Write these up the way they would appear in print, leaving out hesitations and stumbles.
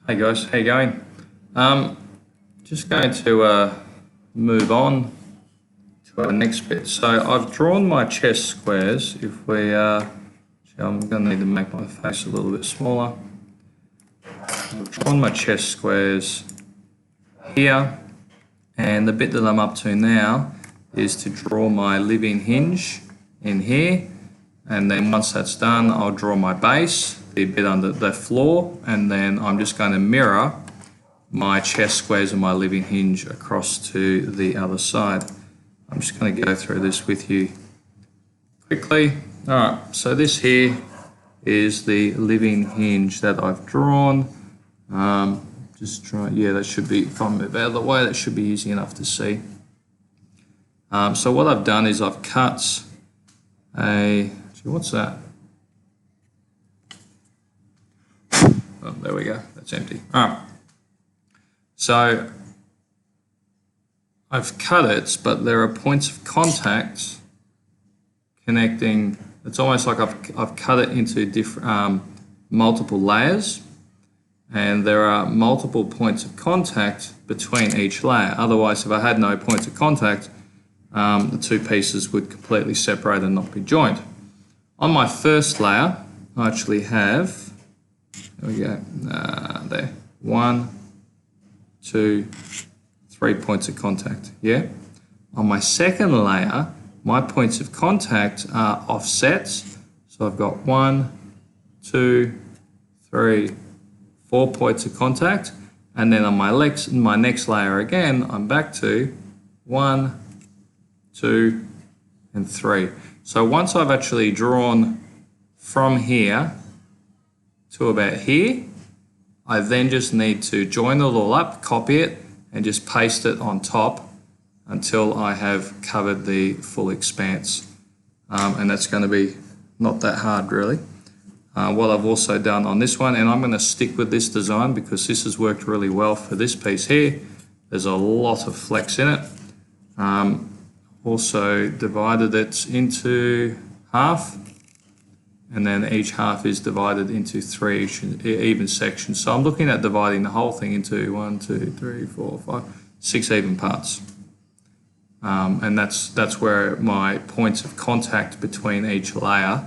Hey guys, how you going? Just going to move on to our next bit. So I've drawn my chest squares. If we, I'm going to need to make my face a little bit smaller. I've drawn my chest squares here, and the bit that I'm up to now is to draw my living hinge in here, and then once that's done, I'll draw my base, the bit under the floor, and then I'm just going to mirror my chest squares and my living hinge across to the other side. I'm just going to go through this with you quickly. Alright, so this here is the living hinge that I've drawn. That should be, if I move out of the way, that should be easy enough to see. So what I've done is I've cut what's that? Oh, there we go, that's empty. Alright. So I've cut it, but there are points of contact connecting. It's almost like I've cut it into different multiple layers, and there are multiple points of contact between each layer. Otherwise, if I had no points of contact, the two pieces would completely separate and not be joined. On my first layer, I actually have, there we go, there, 1, 2, 3 points of contact, yeah? On my second layer, my points of contact are offsets. So I've got 1, 2, 3, 4 points of contact. And then on my next layer again, I'm back to 1, 2, and 3. So once I've actually drawn from here to about here, I then just need to join it all up, copy it, and just paste it on top until I have covered the full expanse. And that's going to be not that hard really. What I've also done on this one, and I'm going to stick with this design because this has worked really well for this piece here. There's a lot of flex in it. Also divided it into half, and then each half is divided into 3 even sections. So I'm looking at dividing the whole thing into 1, 2, 3, 4, 5, 6 even parts. And that's where my points of contact between each layer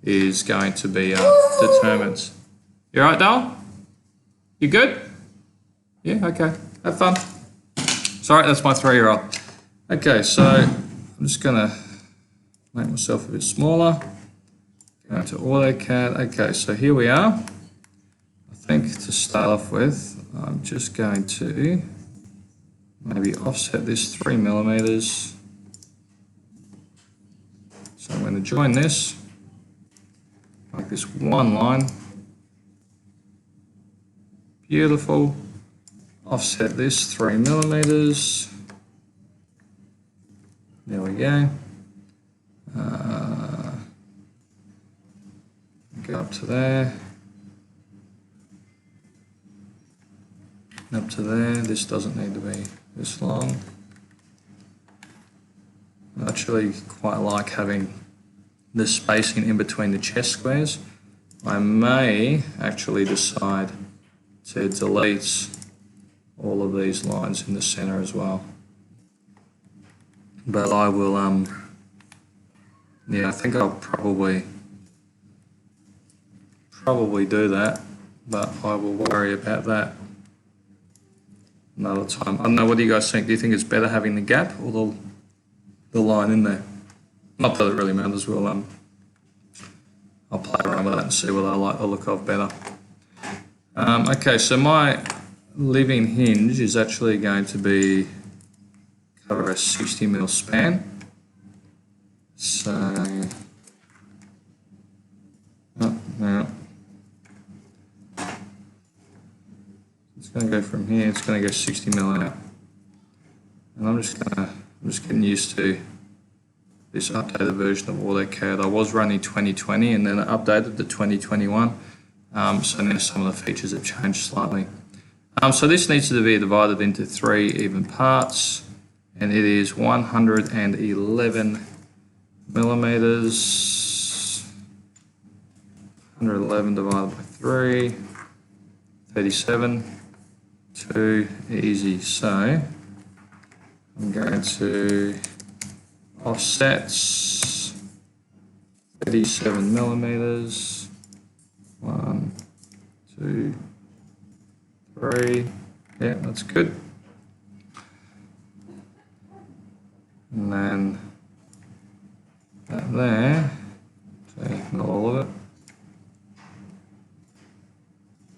is going to be determined. You alright, Dale? You good? Yeah, okay. Have fun. Sorry, that's my 3-year-old. Okay, so I'm just going to make myself a bit smaller. Go to AutoCAD. Okay, so here we are. I think to start off with, I'm just going to maybe offset this 3 millimeters. So I'm going to join this, make this one line. Beautiful. Offset this 3 millimeters. There we go. Go up to there. Up to there. This doesn't need to be this long. I actually quite like having the spacing in between the chest squares. I may actually decide to delete all of these lines in the center as well. But I will, I think I'll probably do that, but I will worry about that another time. I don't know, what do you guys think? Do you think it's better having the gap or the line in there? Not that it really matters. I'll play around with that and see what I like the look of better. Okay, so my living hinge is actually going to cover a 60mm span. So, now it's going to go from here. It's going to go 60mm out, and I'm just getting used to this updated version of AutoCAD. I was running 2020 and then I updated to 2021. So now some of the features have changed slightly. So this needs to be divided into 3 even parts, and it is 111 millimeters. 111 divided by 3, 37, too easy. So I'm going to offsets 37 millimeters. 1, 2, 3. Yeah, that's good. And then that there, so not all of it.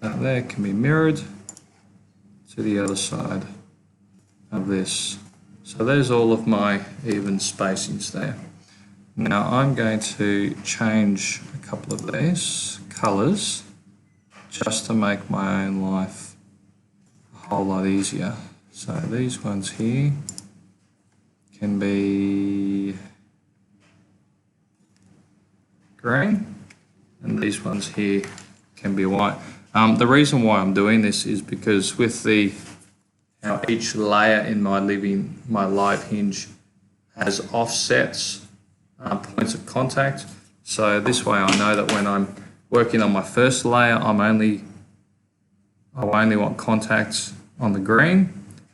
That there can be mirrored to the other side of this. So there's all of my even spacings there. Now I'm going to change a couple of these colours just to make my own life a whole lot easier. So these ones here can be green and these ones here can be white. The reason why I'm doing this is because with how each layer in my live hinge has offsets, points of contact. So this way I know that when I'm working on my first layer, I only want contacts on the green,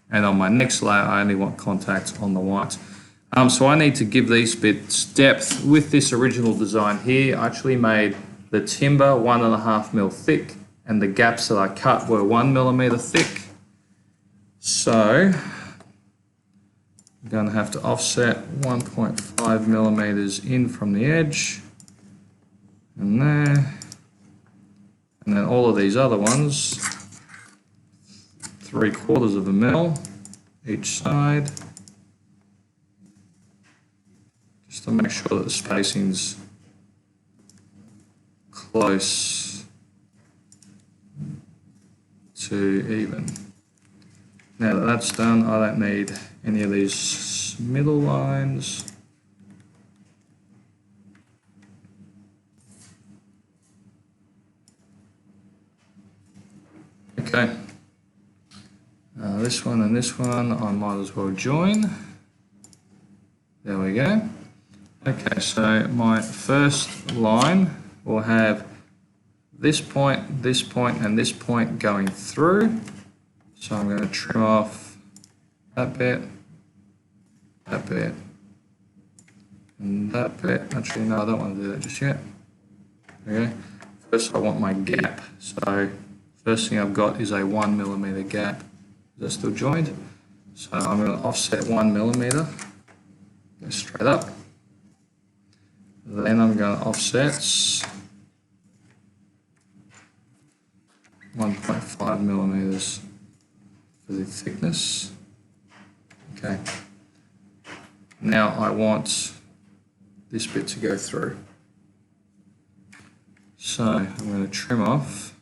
and on my next layer I only want contacts on the white. So I need to give these bits depth. With this original design here, I actually made the timber 1.5 mil thick, and the gaps that I cut were 1 millimeter thick. So I'm going to have to offset 1.5 millimeters in from the edge and there, and then all of these other ones 3/4 of a mil each side, just to make sure that the spacing's close to even. Now that that's done, I don't need any of these middle lines. Okay, this one and this one I might as well join. There we go. Okay, so my first line will have this point, and this point going through. So I'm going to trim off that bit, and that bit. Actually, no, I don't want to do that just yet. Okay. First, I want my gap. So first thing I've got is a 1 millimeter gap. Is that still joined? So I'm going to offset 1 millimeter. Go straight up. Then I'm going to offset 1.5 millimeters for the thickness. Okay. Now I want this bit to go through. So I'm going to trim off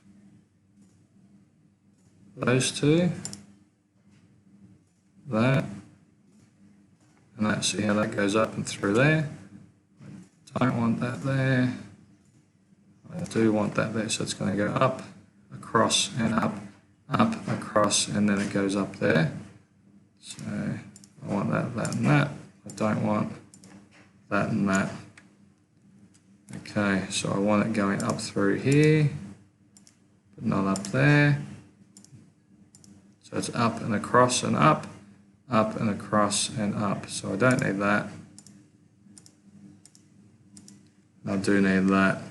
those two, that, and that. See how that goes up and through there. I don't want that there. I do want that there, so it's going to go up, across, and up, across, and then it goes up there. So I want that, that, and that. I don't want that and that. Okay, so I want it going up through here, but not up there. So it's up and across and up and across and up. So I don't need that. I do need that.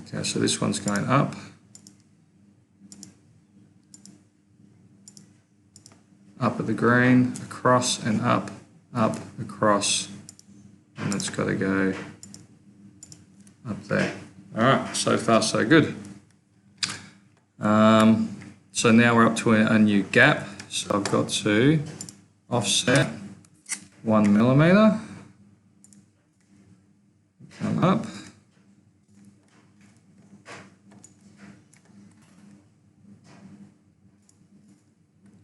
Okay, so this one's going up. Up at the green, across and up, across, and it's got to go up there. All right, so far so good. So now we're up to a new gap. So I've got to offset 1 millimeter, come up.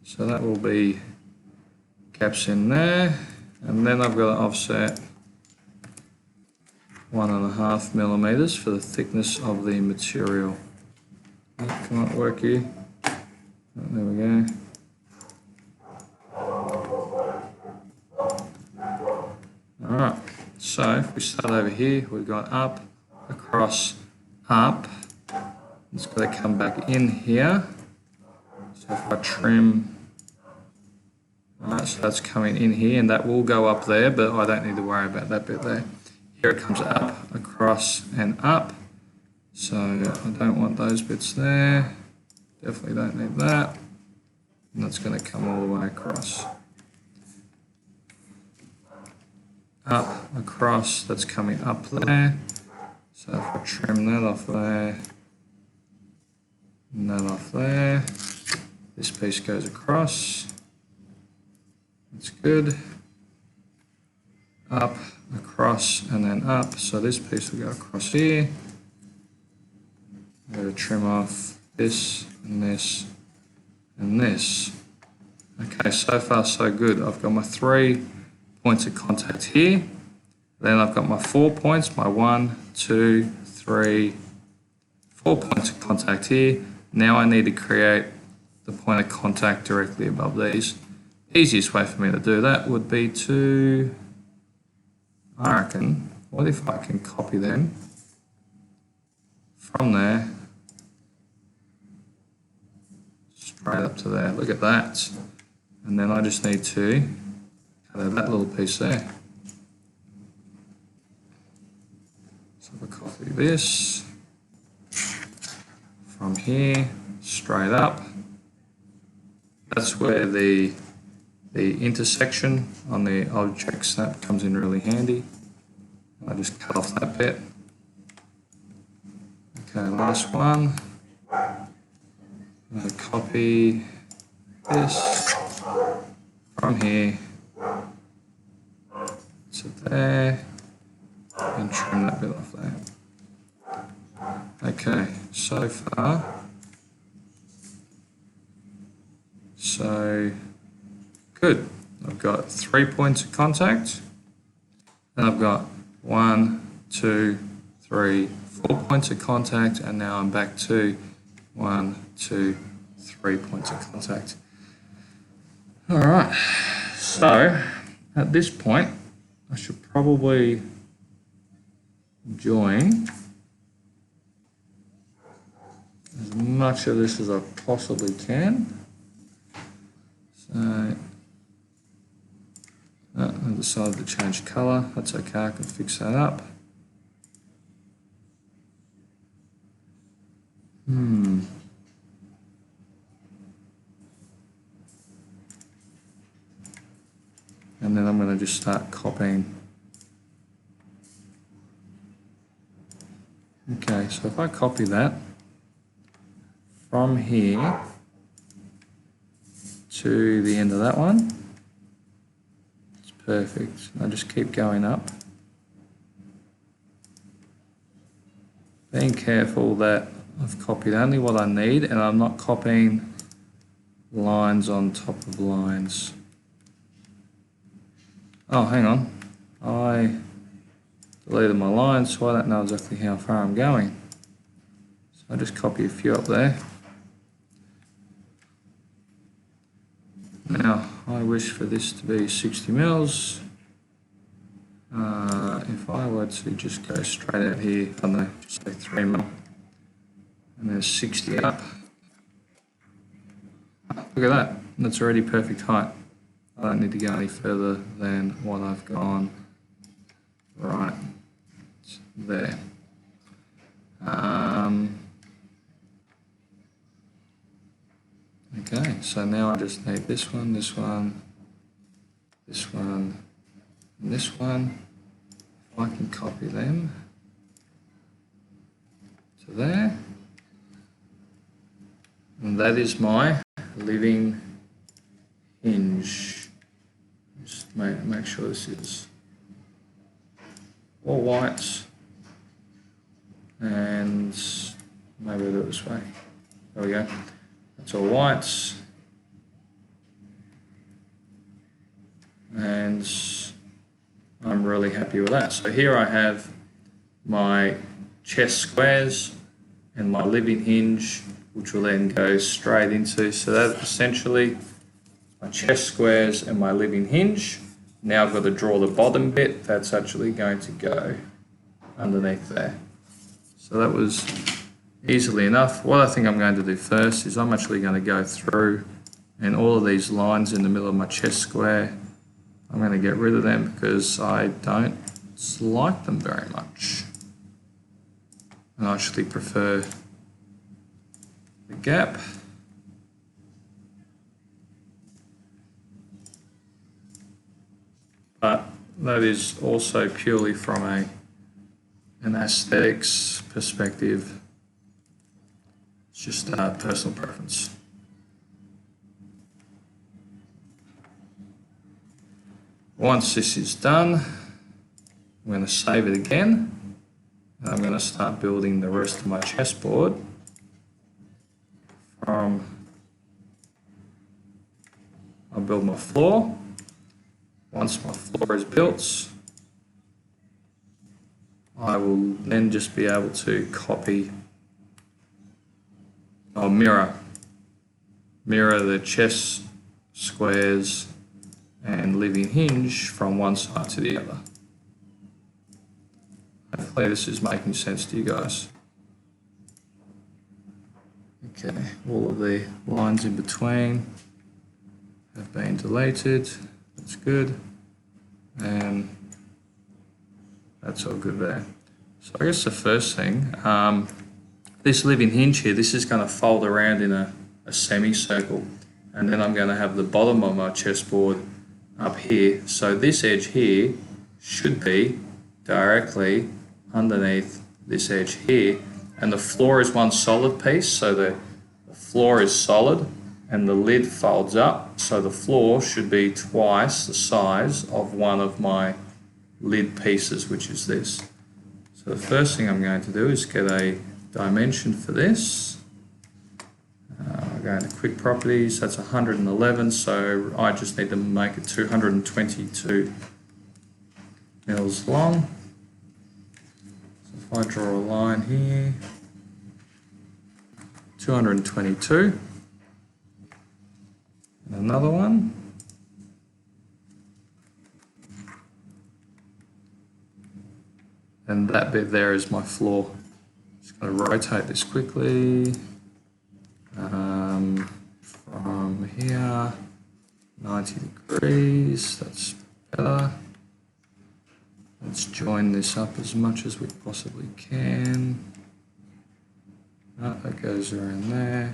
So that will be gaps in there, and then I've got to offset 1.5 millimeters for the thickness of the material. Come on, work here. There we go. Alright, so if we start over here, we've got up, across, up, It's got to come back in here. So if I trim, so that's coming in here, and that will go up there, but I don't need to worry about that bit there. Here it comes up, across, and up. So I don't want those bits there. Definitely don't need that. And that's going to come all the way across. Up, across, that's coming up there. So if I trim that off there, and that off there, this piece goes across. That's good. Up, across, and then up. So this piece will go across here. I'm going to trim off this, and this, and this. Okay, so far so good. I've got my 3 points of contact here. Then I've got my 4 points, my 1, 2, 3, 4 points of contact here. Now I need to create the point of contact directly above these. Easiest way for me to do that would be to, I reckon, what if I can copy them from there straight up to there. Look at that. And then I just need to cut out that little piece there. So if I copy this from here straight up, that's where the intersection on the object snap comes in really handy. I just cut off that bit. Okay, last one. I'm going to copy this from here to there and trim that bit off there. Okay, so far, so good. I've got 3 points of contact, and I've got 1, 2, 3, 4 points of contact, and now I'm back to 1, 2, 3 points of contact. All right, so at this point, I should probably join as much of this as I possibly can. So I decided to change colour. That's okay, I can fix that up. And then I'm going to just start copying. Okay, so if I copy that from here to the end of that one, it's perfect. I just keep going up. Being careful that I've copied only what I need and I'm not copying lines on top of lines. Oh, hang on. I deleted my lines, so I don't know exactly how far I'm going. So I just copy a few up there. Now, I wish for this to be 60 mils. If I were to just go straight out here, I don't know, just say 3 mil, and there's 60 up. Look at that, that's already perfect height. I don't need to go any further than what I've gone right there. Okay, so now I just need this one, this one, this one, and this one. If I can copy them to there, and that is my living hinge. Just make sure this is all whites, and maybe I'll do it this way. There we go. That's all whites, and I'm really happy with that. So here I have my chest squares and my living hinge, which will then go straight into, so that essentially my chest squares and my living hinge. Now I've got to draw the bottom bit that's actually going to go underneath there. So that was easily enough. What I think I'm going to do first is I'm actually going to go through and all of these lines in the middle of my chest square, I'm going to get rid of them because I don't like them very much. And I actually prefer the gap. But that is also purely from an aesthetics perspective. It's just personal preference. Once this is done, I'm going to save it again. And I'm going to start building the rest of my chessboard I'll build my floor. Once my floor is built, I will then just be able to copy or mirror the chess squares and living hinge from one side to the other. Hopefully this is making sense to you guys. Okay, all of the lines in between have been deleted. That's good. And that's all good there. So I guess the first thing, this living hinge here, this is going to fold around in a semicircle. And then I'm going to have the bottom of my chessboard up here. So this edge here should be directly underneath this edge here. And the floor is one solid piece, so the floor is solid and the lid folds up. So the floor should be twice the size of one of my lid pieces, which is this. So the first thing I'm going to do is get a dimension for this. I'll go into quick properties, that's 111, so I just need to make it 222 mils long. So if I draw a line here, 222, and another one. And that bit there is my floor. Just going to rotate this quickly. From here, 90 degrees, that's better. Let's join this up as much as we possibly can. That goes around there.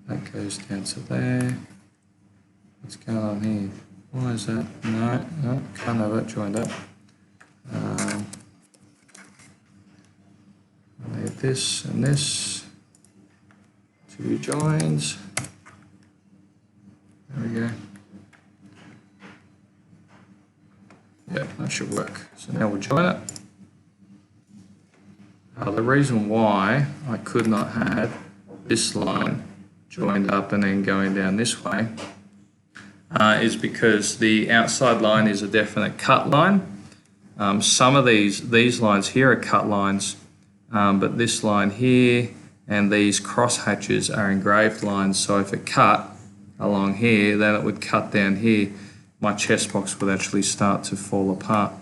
That goes down to there. What's going on here? Why is that? No, can't have it joined up. I need this and this. Two joins. There we go. Yeah, that should work. So now we'll join it. The reason why I could not have this line joined up and then going down this way is because the outside line is a definite cut line. Some of these lines here are cut lines, but this line here and these cross hatches are engraved lines. So if it cut along here, then it would cut down here. My chess box would actually start to fall apart.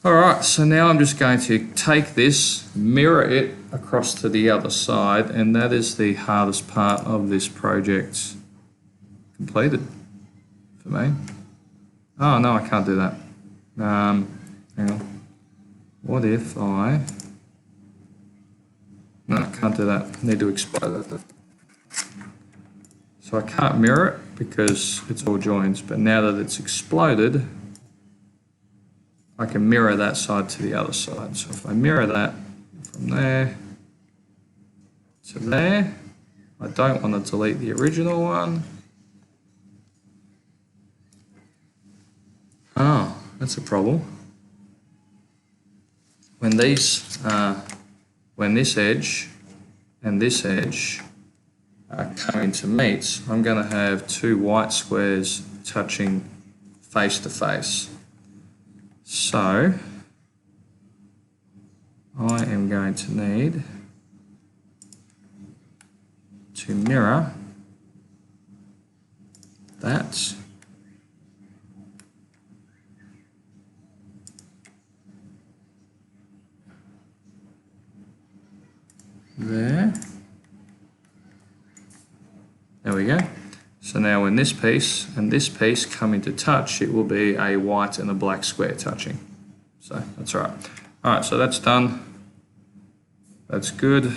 Alright, so now I'm just going to take this, mirror it across to the other side, and that is the hardest part of this project completed for me. Oh no, I can't do that. Hang on. What if I... No, I can't do that. I need to explode that. So I can't mirror it because it's all joins, but now that it's exploded, I can mirror that side to the other side. So if I mirror that from there to there, I don't want to delete the original one. Oh, that's a problem. When this edge and this edge are coming to meet, I'm going to have two white squares touching face to face. So I am going to need to mirror that there. There we go. So now when this piece and this piece come into touch, it will be a white and a black square touching. So that's all right. All right, so that's done. That's good.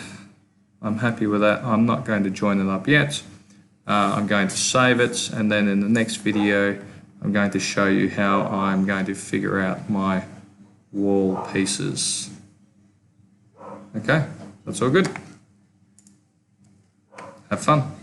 I'm happy with that. I'm not going to join it up yet. I'm going to save it, and then in the next video, I'm going to show you how I'm going to figure out my wall pieces. Okay, that's all good. Have fun.